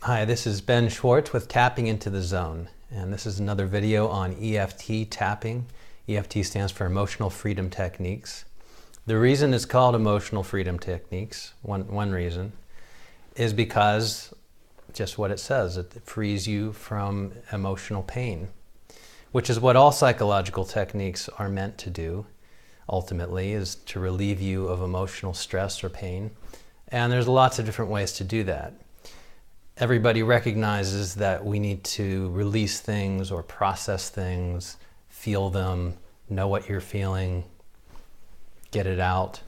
Hi, this is Ben Schwartz with Tapping into the Zone, and this is another video on EFT tapping. EFT stands for Emotional Freedom Techniques. The reason it's called Emotional Freedom Techniques, one reason, is because just what it says, it frees you from emotional pain, which is what all psychological techniques are meant to do, ultimately, is to relieve you of emotional stress or pain. And there's lots of different ways to do that. Everybody recognizes that we need to release things or process things, feel them, know what you're feeling, get it out.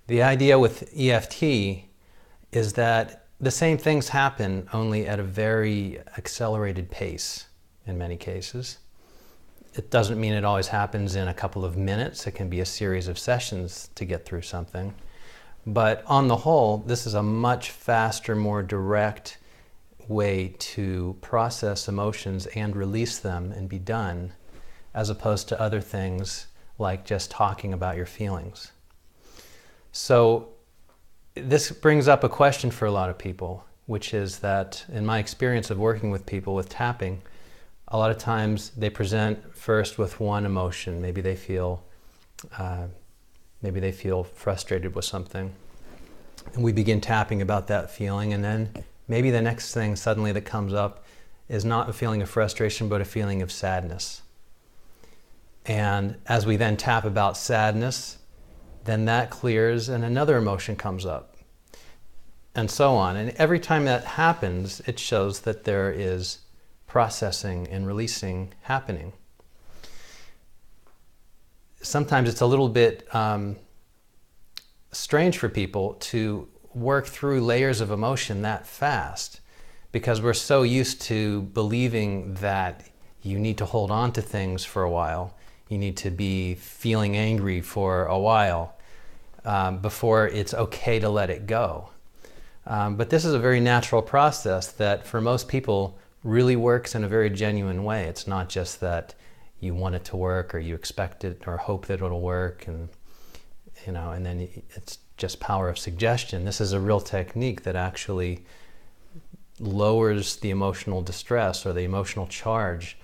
The idea with EFT is that the same things happen, only at a very accelerated pace in many cases. It doesn't mean it always happens in a couple of minutes. It can be a series of sessions to get through something. But on the whole, this is a much faster, more direct way to process emotions and release them and be done, as opposed to other things like just talking about your feelings. So this brings up a question for a lot of people, which is that in my experience of working with people with tapping, a lot of times they present first with one emotion. Maybe they feel frustrated with something, and we begin tapping about that feeling, and then maybe the next thing suddenly that comes up is not a feeling of frustration, but a feeling of sadness. And as we then tap about sadness, then that clears and another emotion comes up, and so on. And every time that happens, it shows that there is processing and releasing happening. Sometimes it's a little bit strange for people to work through layers of emotion that fast, because we're so used to believing that you need to hold on to things for a while. You need to be feeling angry for a while before it's okay to let it go. But this is a very natural process that for most people really works in a very genuine way. It's not just that you want it to work or you expect it or hope that it'll work, and then it's just power of suggestion. This is a real technique that actually lowers the emotional distress or the emotional charge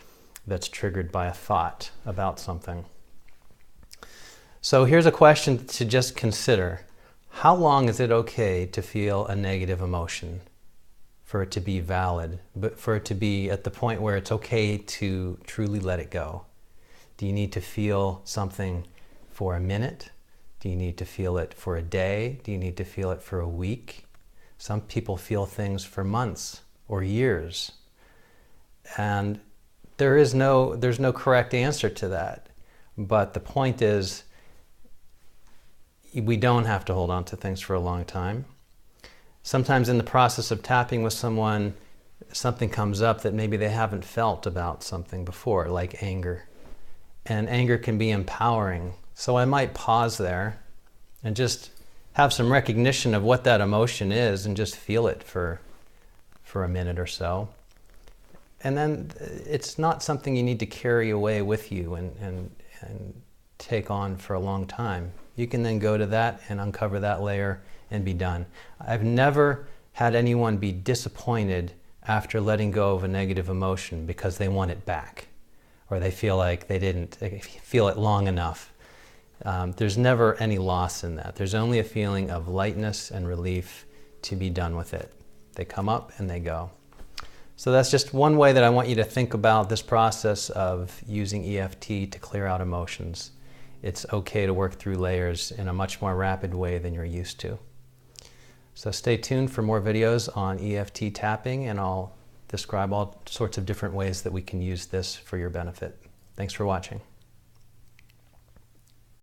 that's triggered by a thought about something. So here's a question to just consider. How long is it okay to feel a negative emotion for it to be valid, but for it to be at the point where it's okay to truly let it go? Do you need to feel something for a minute? Do you need to feel it for a day? Do you need to feel it for a week? Some people feel things for months or years. And there's no correct answer to that. But the point is, we don't have to hold on to things for a long time. Sometimes in the process of tapping with someone, something comes up that maybe they haven't felt about something before, like anger. And anger can be empowering. So I might pause there and just have some recognition of what that emotion is and just feel it for a minute or so. And then it's not something you need to carry away with you and take on for a long time. You can then go to that and uncover that layer and be done. I've never had anyone be disappointed after letting go of a negative emotion because they want it back, or they feel like they didn't feel it long enough. There's never any loss in that. There's only a feeling of lightness and relief to be done with it. They come up and they go. So that's just one way that I want you to think about this process of using EFT to clear out emotions. It's okay to work through layers in a much more rapid way than you're used to. So stay tuned for more videos on EFT tapping, and I'll describe all sorts of different ways that we can use this for your benefit. Thanks for watching.